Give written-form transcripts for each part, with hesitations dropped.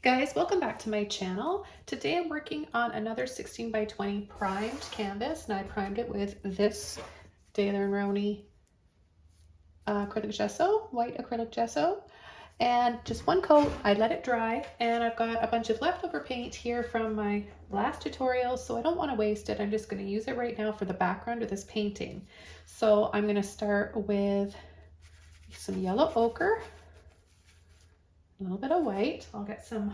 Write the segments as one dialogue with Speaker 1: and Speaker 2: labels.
Speaker 1: Guys, welcome back to my channel. Today I'm working on another 16 by 20 primed canvas, and I primed it with this Daler & Rowney acrylic gesso, white acrylic gesso, and just one coat. I let it dry, and I've got a bunch of leftover paint here from my last tutorial, so I don't want to waste it. I'm just going to use it right now for the background of this painting. So I'm going to start with some yellow ochre, a little bit of white. I'll get some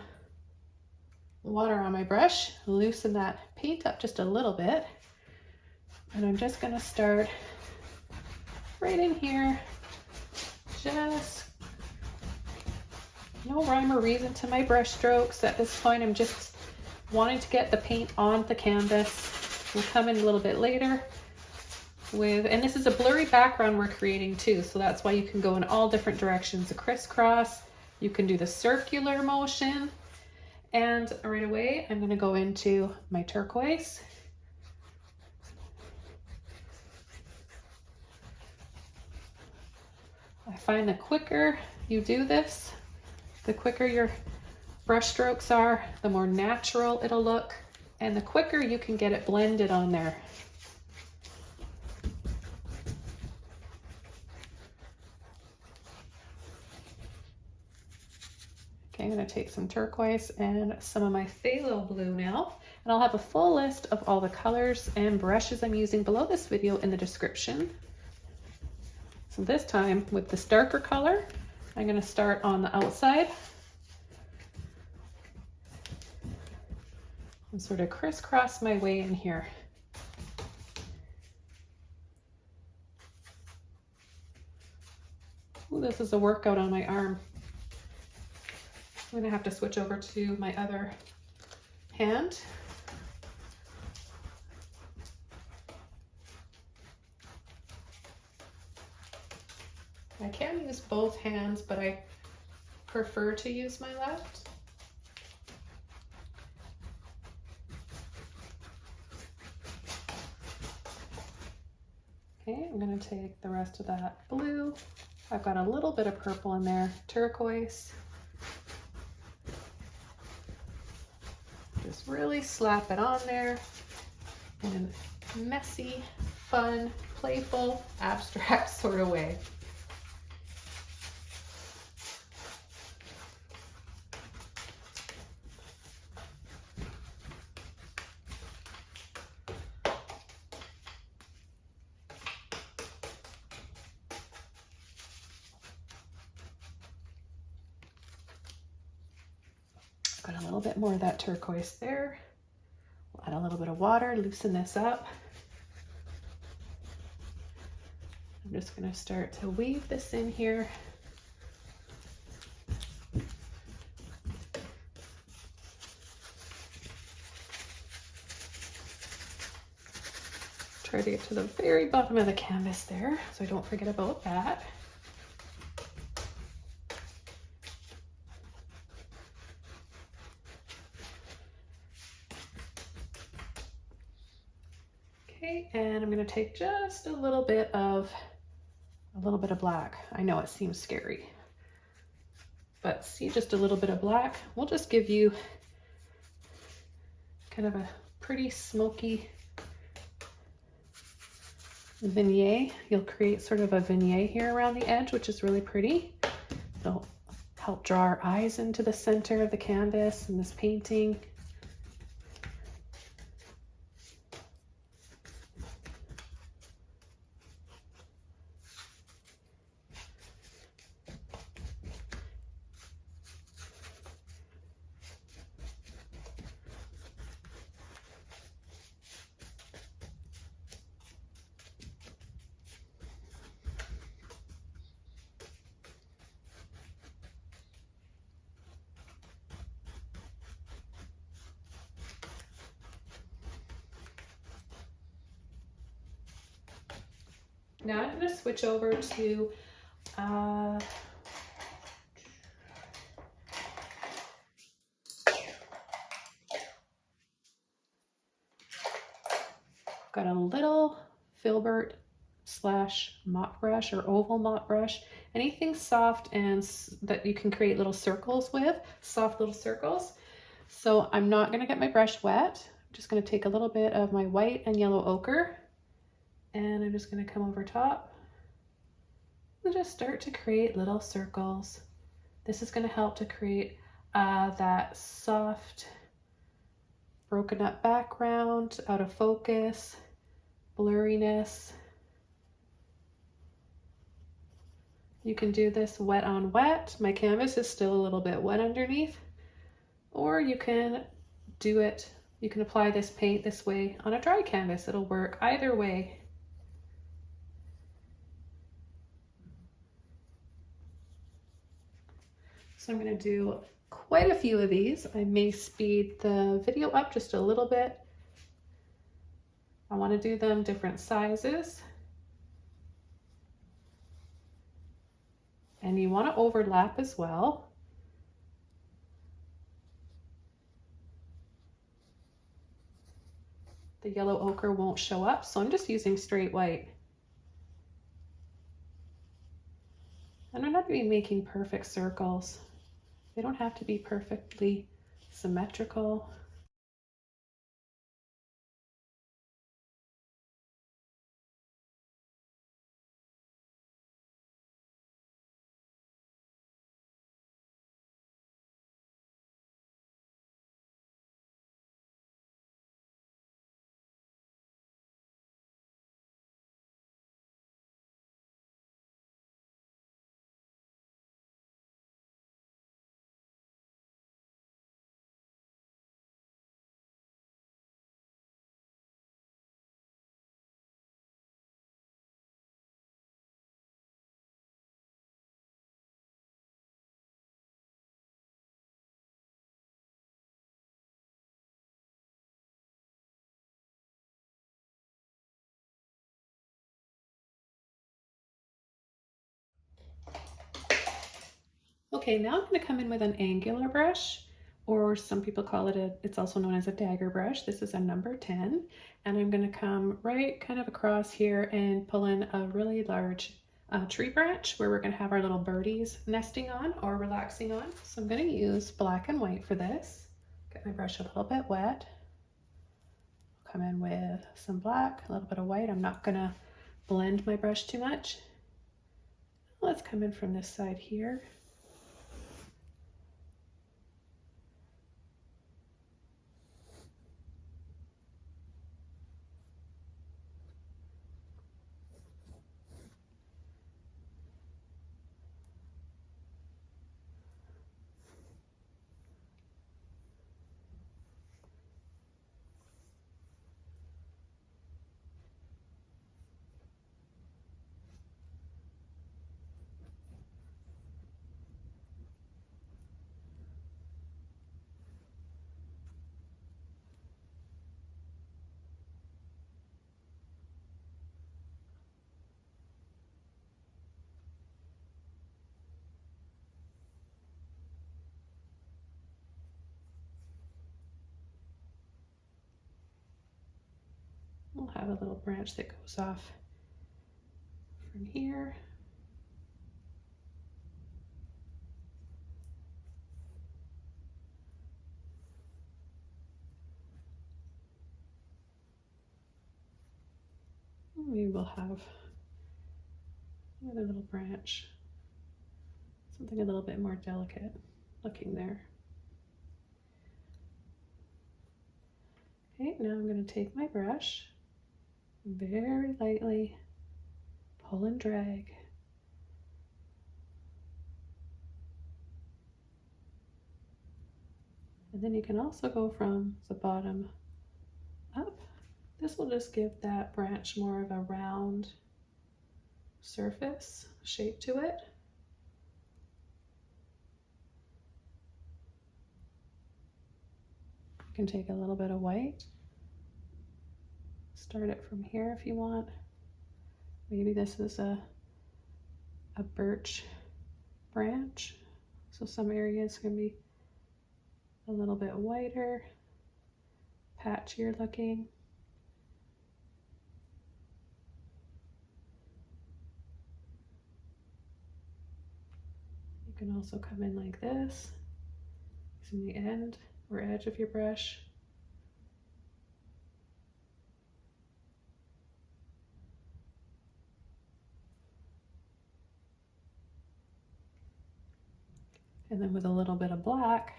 Speaker 1: water on my brush, loosen that paint up just a little bit, and I'm just going to start right in here. Just no rhyme or reason to my brush strokes at this point. I'm just wanting to get the paint on the canvas. We'll come in a little bit later with, and this is a blurry background we're creating too, so that's why you can go in all different directions. The crisscross, you can do the circular motion, and right away I'm going to go into my turquoise. I find the quicker you do this, the quicker your brush strokes are, the more natural it'll look, and the quicker you can get it blended on there. Okay, I'm going to take some turquoise and some of my phthalo blue now, and I'll have a full list of all the colors and brushes I'm using below this video in the description. So this time with this darker color, I'm going to start on the outside and sort of crisscross my way in here. Ooh, this is a workout on my arm. I'm going to have to switch over to my other hand. I can use both hands, but I prefer to use my left. Okay, I'm going to take the rest of that blue. I've got a little bit of purple in there, turquoise. Just really slap it on there in a messy, fun, playful, abstract sort of way. Got a little bit more of that turquoise there. We'll add a little bit of water, loosen this up. I'm just going to start to weave this in here. Try to get to the very bottom of the canvas there, so I don't forget about that. Okay, and I'm going to take just a little bit of black. I know it seems scary, but see, just a little bit of black will just give you kind of a pretty smoky vignette. You'll create sort of a vignette here around the edge, which is really pretty. It'll help draw our eyes into the center of the canvas and this painting. Now I'm going to switch over to got a little Filbert / mop brush or oval mop brush, anything soft and that you can create little circles with, soft little circles. So I'm not going to get my brush wet. I'm just going to take a little bit of my white and yellow ochre, and I'm just going to come over top and just start to create little circles. This is going to help to create that soft, broken up background, out of focus, blurriness. You can do this wet on wet. My canvas is still a little bit wet underneath, or you can do it, you can apply this paint this way on a dry canvas. It'll work either way. So I'm going to do quite a few of these. I may speed the video up just a little bit. I want to do them different sizes. And you want to overlap as well. The yellow ochre won't show up, so I'm just using straight white. And I'm not going to be making perfect circles. They don't have to be perfectly symmetrical. Okay, now I'm going to come in with an angular brush, or some people call it it's also known as a dagger brush. This is a number 10, and I'm going to come right kind of across here and pull in a really large tree branch where we're going to have our little birdies nesting on or relaxing on. So I'm going to use black and white for this. Get my brush a little bit wet. Come in with some black, a little bit of white. I'm not going to blend my brush too much. Let's come in from this side here. We'll have a little branch that goes off from here. We will have another little branch, something a little bit more delicate looking there. Okay, now I'm going to take my brush, very lightly pull and drag. And then you can also go from the bottom up. This will just give that branch more of a round surface shape to it. You can take a little bit of white, start it from here if you want. Maybe this is a birch branch, so some areas can be a little bit whiter, patchier looking. You can also come in like this, using the end or edge of your brush. And then with a little bit of black,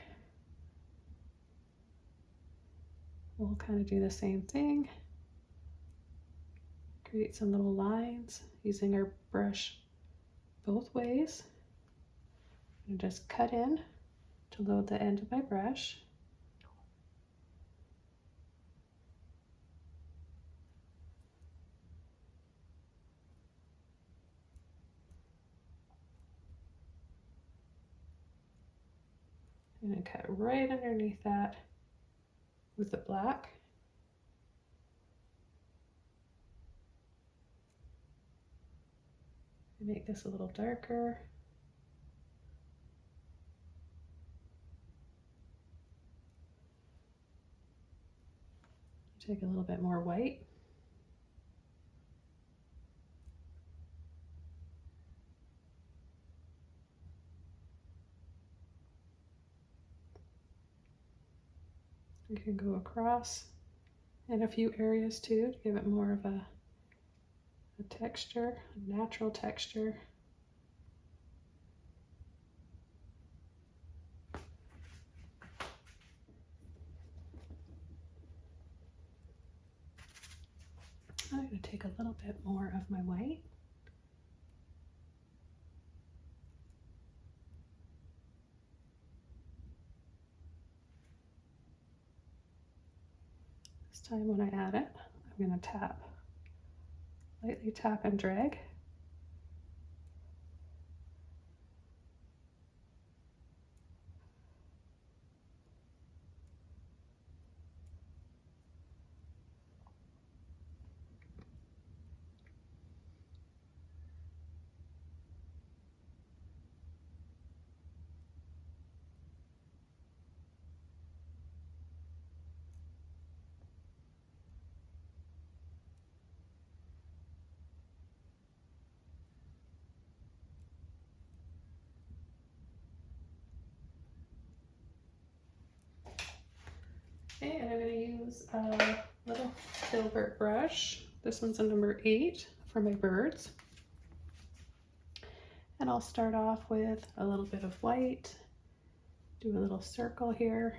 Speaker 1: we'll kind of do the same thing. Create some little lines using our brush both ways. And just cut in to load the end of my brush. And then cut right underneath that with the black. And make this a little darker. Take a little bit more white. You can go across in a few areas too to give it more of a texture, a natural texture. I'm going to take a little bit more of my white. This time when I add it, I'm going to tap, lightly tap and drag. Okay, and I'm going to use a little Filbert brush. This one's a number 8 for my birds. And I'll start off with a little bit of white, do a little circle here.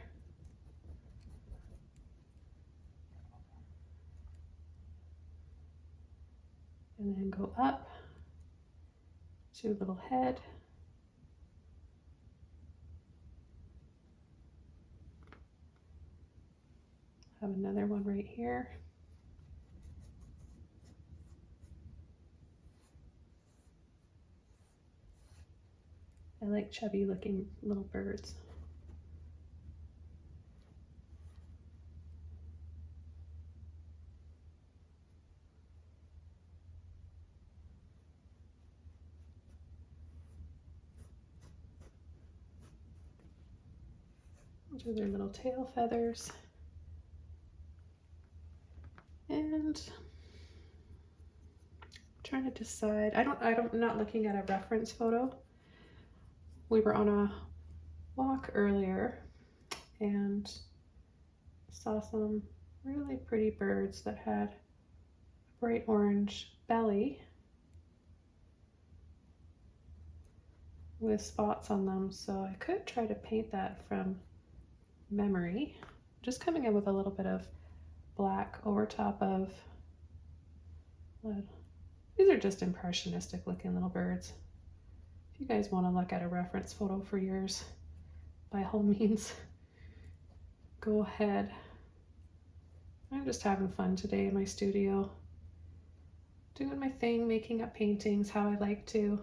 Speaker 1: And then go up to a little head. Have another one right here. I like chubby looking little birds. Do their little tail feathers. And I'm trying to decide, I'm not looking at a reference photo. We were on a walk earlier and saw some really pretty birds that had a bright orange belly with spots on them. So I could try to paint that from memory. Just coming in with a little bit of black over top of, these are just impressionistic looking little birds. If you guys want to look at a reference photo for yours, by all means, go ahead. I'm just having fun today in my studio, doing my thing, making up paintings how I like to.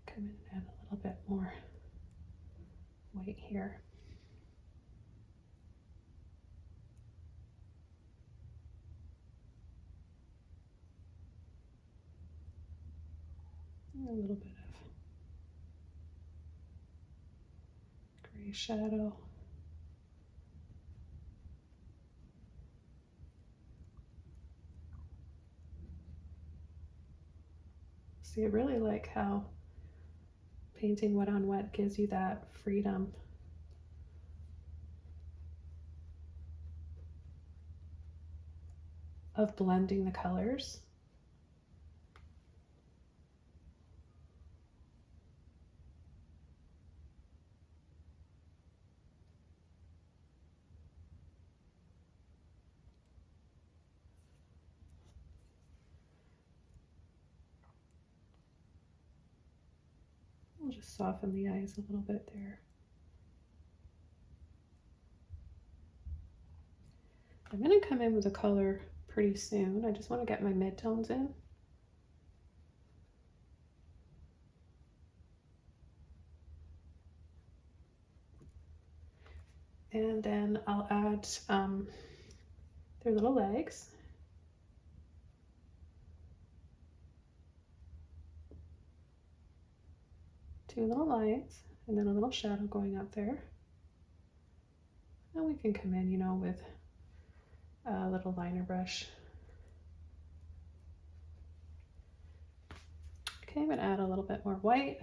Speaker 1: Come in and add a little bit more white here. And a little bit of gray shadow. See, I really like how painting wet on wet gives you that freedom. Of blending the colors. I'll just soften the eyes a little bit there. I'm going to come in with a color pretty soon. I just want to get my midtones in. And then I'll add their little legs. Two little lines, and then a little shadow going up there. And we can come in, you know, with a little liner brush. Okay, I'm going to add a little bit more white.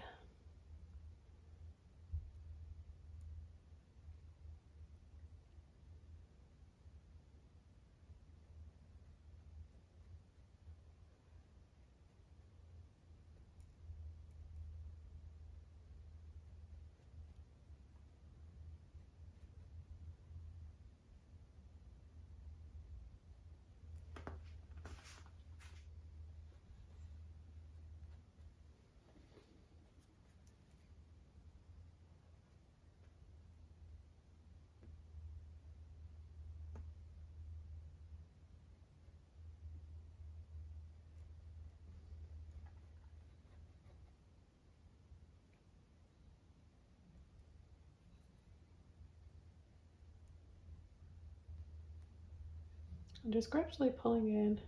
Speaker 1: I'm just gradually pulling in,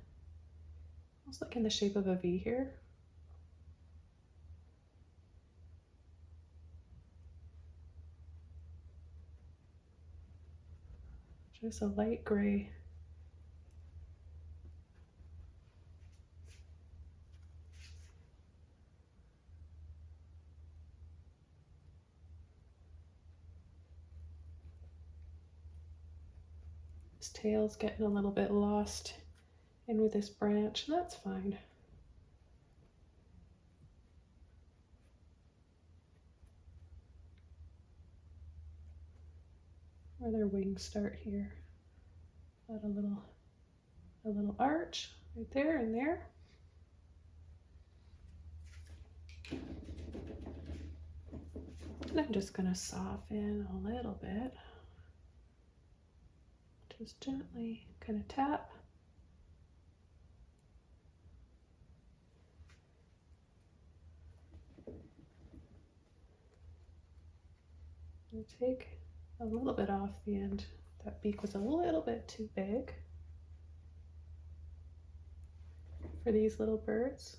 Speaker 1: almost like in the shape of a V here. Just a light gray. His tail's getting a little bit lost in with this branch, and that's fine. Where their wings start here. Add a little arch right there and there. And I'm just going to soften a little bit. Just gently kind of tap. And take a little bit off the end. That beak was a little bit too big for these little birds.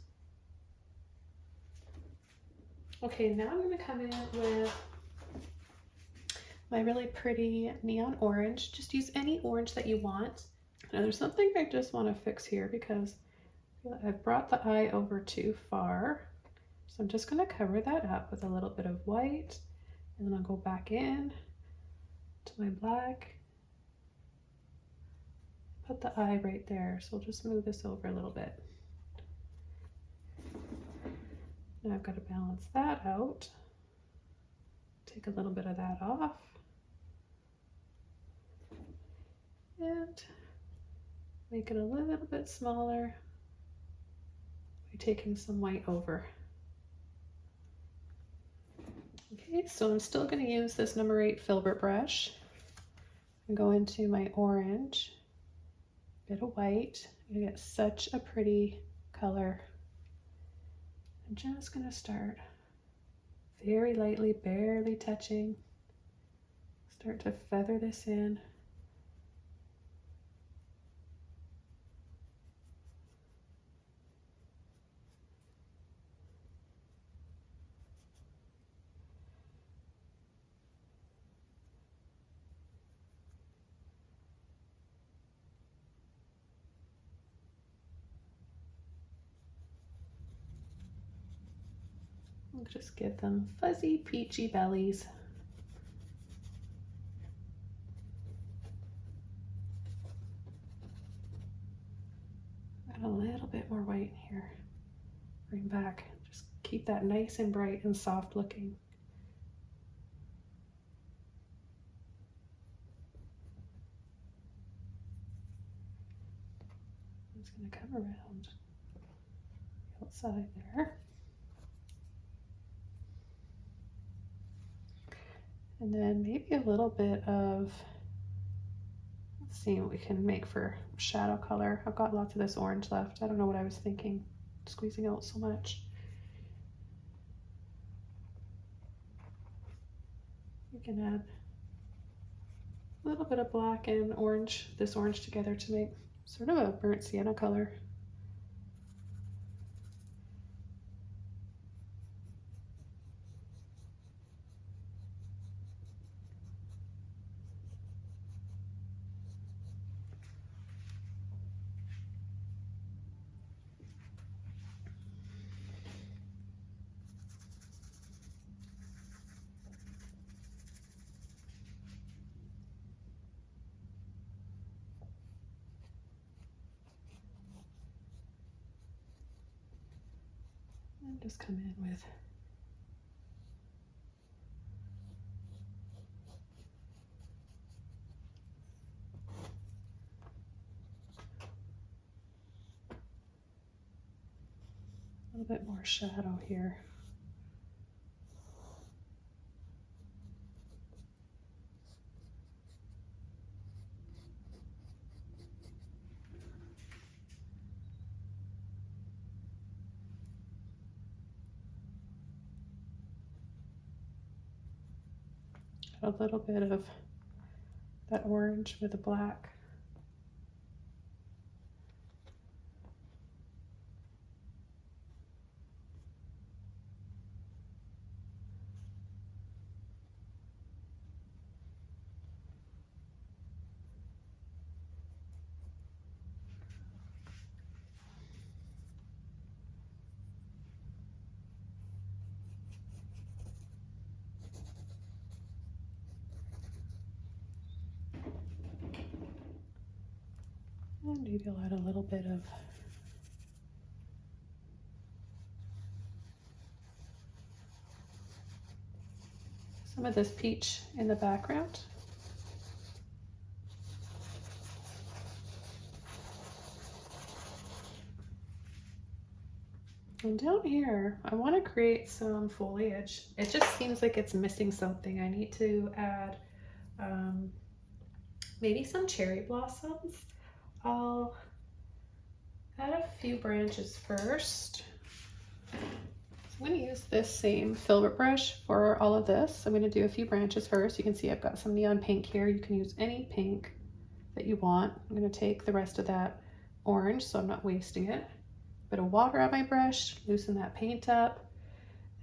Speaker 1: Okay, now I'm going to come in with my really pretty neon orange. Just use any orange that you want. Now there's something I just want to fix here because I've brought the eye over too far. So I'm just going to cover that up with a little bit of white, and then I'll go back in to my black. Put the eye right there. So I'll just move this over a little bit. Now I've got to balance that out. Take a little bit of that off. And make it a little bit smaller by taking some white over. Okay, so I'm still going to use this number 8 Filbert brush and go into my orange, bit of white. You get such a pretty color. I'm just going to start very lightly, barely touching. Start to feather this in. just give them fuzzy, peachy bellies. Add a little bit more white here. Bring back, just keep that nice and bright and soft looking. I'm just going to come around the outside there. And then maybe a little bit of, let's see what we can make for shadow color. I've got lots of this orange left. I don't know what I was thinking, squeezing out so much. You can add a little bit of black and orange, this orange together to make sort of a burnt sienna color. And just come in with a little bit more shadow here. A little bit of that orange with the black. And maybe I'll add a little bit of some of this peach in the background. And down here, I want to create some foliage. It just seems like it's missing something. I need to add maybe some cherry blossoms. I'll add a few branches first. So I'm going to use this same Filbert brush for all of this. I'm going to do a few branches first. You can see I've got some neon pink here. You can use any pink that you want. I'm going to take the rest of that orange so I'm not wasting it. Bit of water on my brush, loosen that paint up,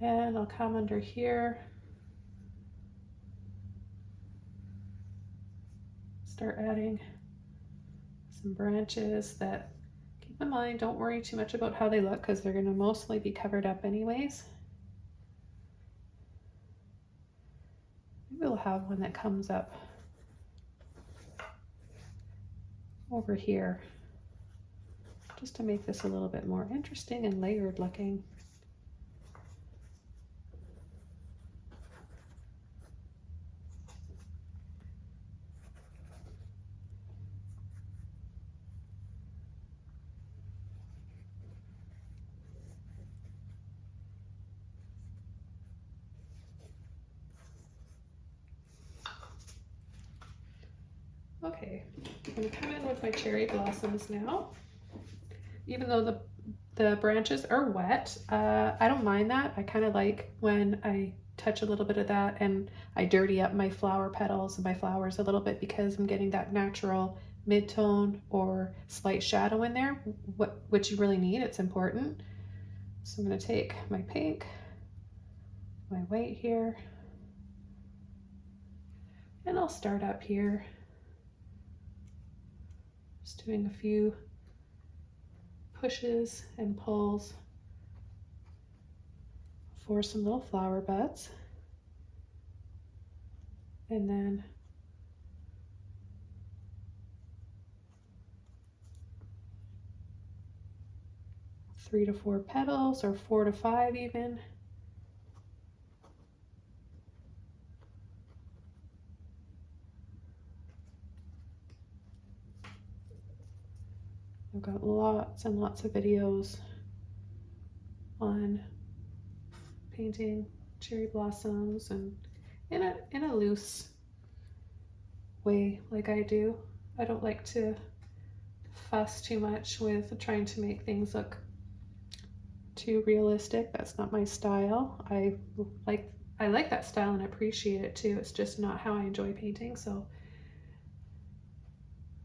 Speaker 1: and I'll come under here, start adding some branches that, keep in mind, don't worry too much about how they look because they're going to mostly be covered up anyways. Maybe we'll have one that comes up over here just to make this a little bit more interesting and layered looking. Okay, I'm going to come in with my cherry blossoms now. Even though the branches are wet, I don't mind that. I kind of like when I touch a little bit of that and I dirty up my flower petals and my flowers a little bit because I'm getting that natural mid-tone or slight shadow in there, which you really need. It's important. So I'm going to take my pink, my white here, and I'll start up here. Just doing a few pushes and pulls, for some little flower buds. And then three to four petals, or 4 to 5 even. I've got lots and lots of videos on painting cherry blossoms, and in a loose way, like I do. I don't like to fuss too much with trying to make things look too realistic. That's not my style. I like that style and appreciate it too. It's just not how I enjoy painting. So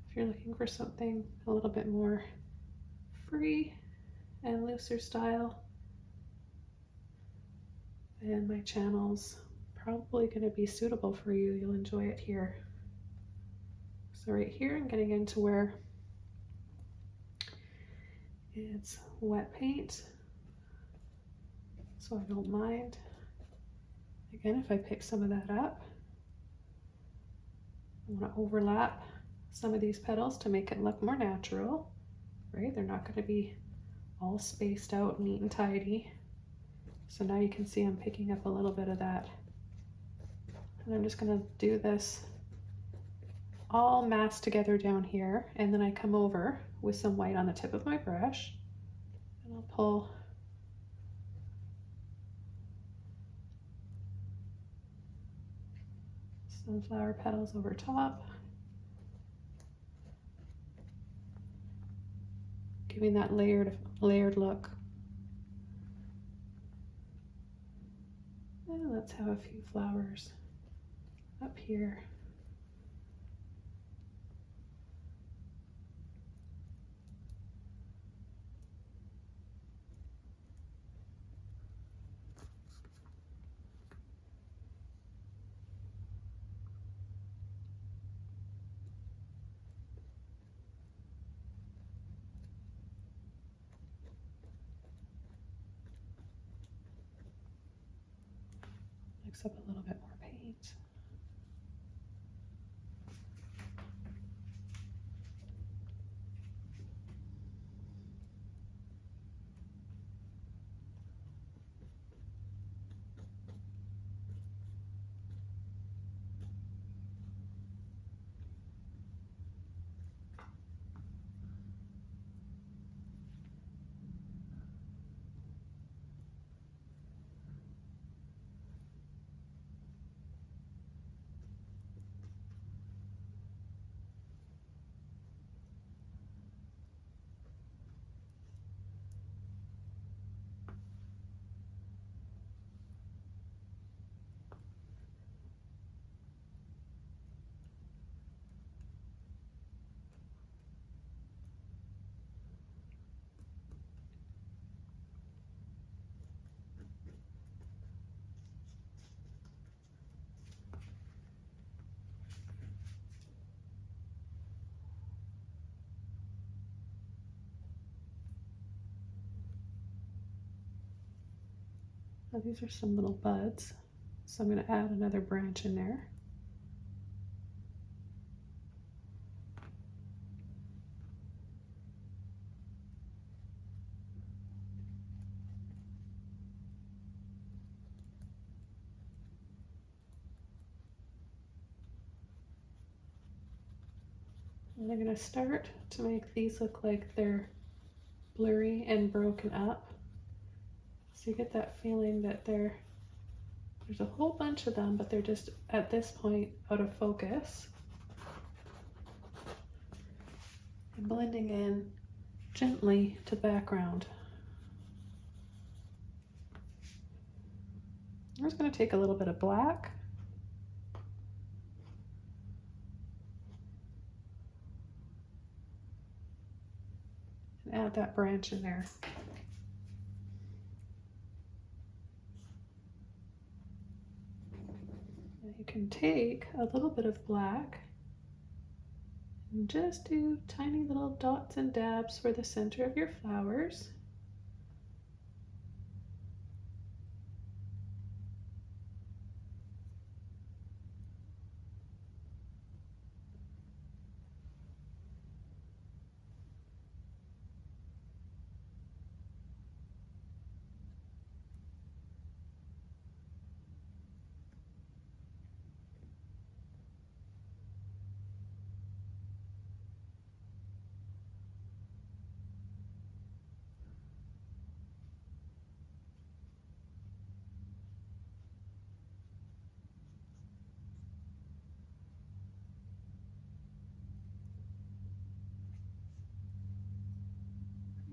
Speaker 1: if you're looking for something a little bit more free and looser style, then my channel's probably going to be suitable for you. You'll enjoy it here. So right here, I'm getting into where it's wet paint, so I don't mind. Again, if I pick some of that up, I want to overlap some of these petals to make it look more natural, right? They're not going to be all spaced out, neat and tidy. So now you can see I'm picking up a little bit of that. And I'm just going to do this all massed together down here, and then I come over with some white on the tip of my brush, and I'll pull some flower petals over top, giving that layered look. And let's have a few flowers up here. Mix up a little bit more paint. Now these are some little buds, so I'm going to add another branch in there. And I'm going to start to make these look like they're blurry and broken up. So you get that feeling that there's a whole bunch of them, but they're just at this point out of focus. And blending in gently to the background. I'm just going to take a little bit of black. And add that branch in there. Now you can take a little bit of black and just do tiny little dots and dabs for the center of your flowers.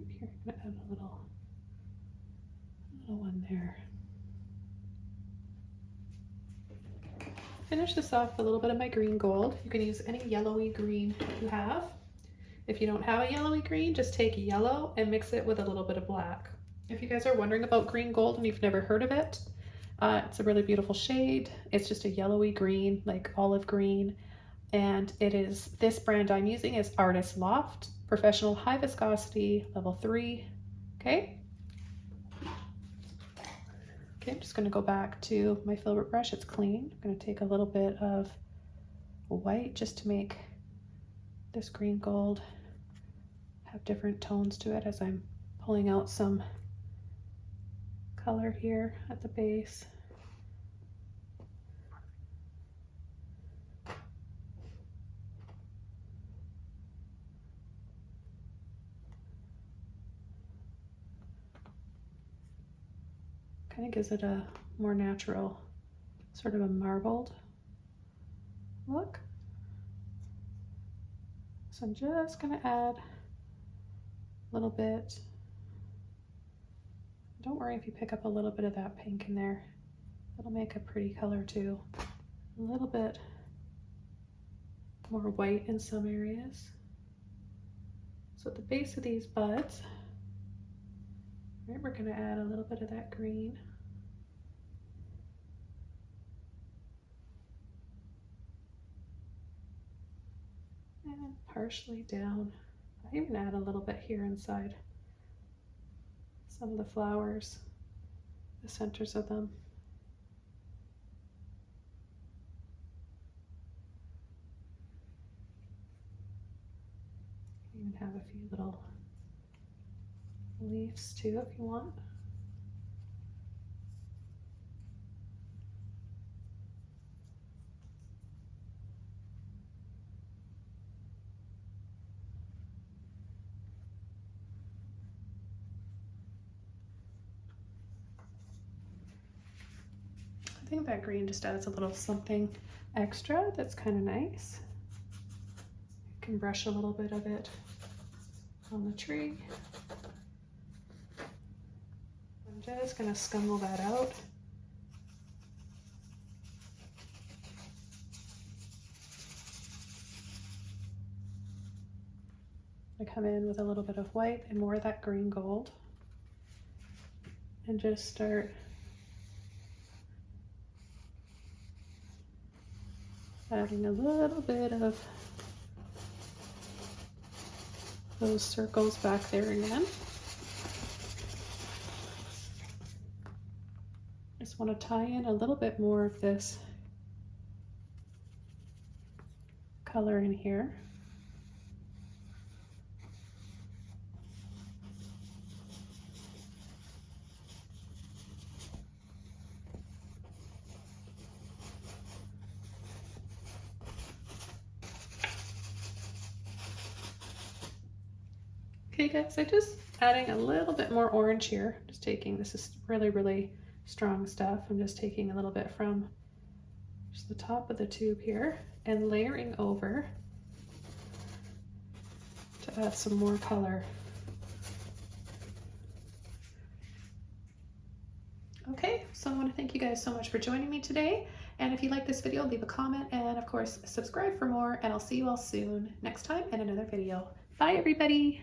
Speaker 1: Here, I'm gonna add a little one there. Finish this off with a little bit of my green gold. You can use any yellowy green you have. If you don't have a yellowy green, just take yellow and mix it with a little bit of black. If you guys are wondering about green gold and you've never heard of it, it's a really beautiful shade. It's just a yellowy green, like olive green. And it is, this brand I'm using is Artist Loft, Professional High Viscosity, level 3, okay? Okay, I'm just gonna go back to my Filbert brush, it's clean. I'm gonna take a little bit of white just to make this green gold have different tones to it as I'm pulling out some color here at the base. Kind of gives it a more natural, sort of a marbled look. So I'm just gonna add a little bit. Don't worry if you pick up a little bit of that pink in there. It'll make a pretty color too. A little bit more white in some areas. So at the base of these buds, right, we're gonna add a little bit of that green. And partially down. I even add a little bit here inside some of the flowers, the centers of them. You even have a few little leaves too if you want. I think that green just adds a little something extra that's kind of nice. You can brush a little bit of it on the tree. I'm just going to scumble that out. I come in with a little bit of white and more of that green gold and just start adding a little bit of those circles back there again. Just want to tie in a little bit more of this color in here. Okay guys, I'm just adding a little bit more orange here. Just taking, this is really, really strong stuff. I'm just taking a little bit from just the top of the tube here and layering over to add some more color. Okay, so I want to thank you guys so much for joining me today. And if you like this video, leave a comment and of course subscribe for more, and I'll see you all soon next time in another video. Bye everybody.